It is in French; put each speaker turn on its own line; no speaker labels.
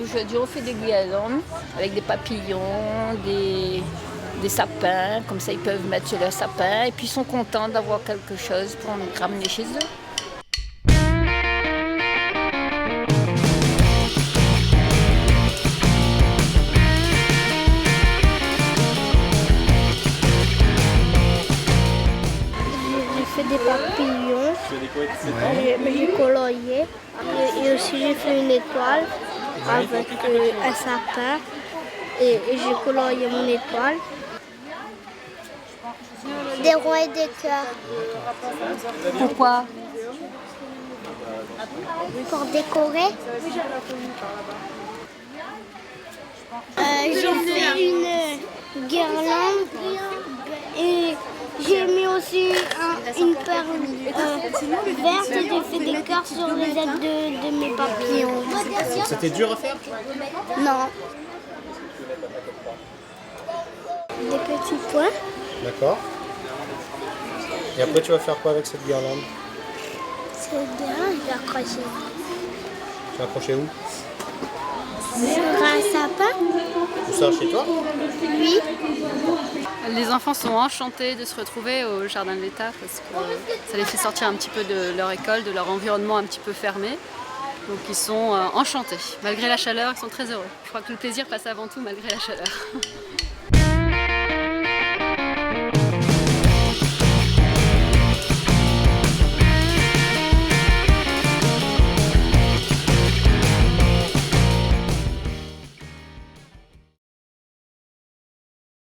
Aujourd'hui, on fait des guirlandes avec des papillons, des sapins. Comme ça, ils peuvent mettre sur leur sapin. Et puis, ils sont contents d'avoir quelque chose pour ramener chez eux.
J'ai fait des papillons, j'ai colorié et aussi j'ai fait une étoile avec un sapin et j'ai colorié mon étoile. Des ronds et des cœurs.
Pourquoi?
Pour décorer. J'ai fait une guirlande et j'ai mis aussi une perle verte et j'ai fait des cœurs sur les ailes de mes papillons.
C'était dur à faire?
Non. Des petits points.
D'accord. Et après, tu vas faire quoi avec cette guirlande?
C'est bien, je vais accrocher.
Tu vas accrocher où?
Sur un sapin.
Tout ça chez toi?
Oui.
Les enfants sont enchantés de se retrouver au Jardin de l'État parce que ça les fait sortir un petit peu de leur école, de leur environnement un petit peu fermé. Donc ils sont enchantés. Malgré la chaleur, ils sont très heureux. Je crois que le plaisir passe avant tout malgré la chaleur.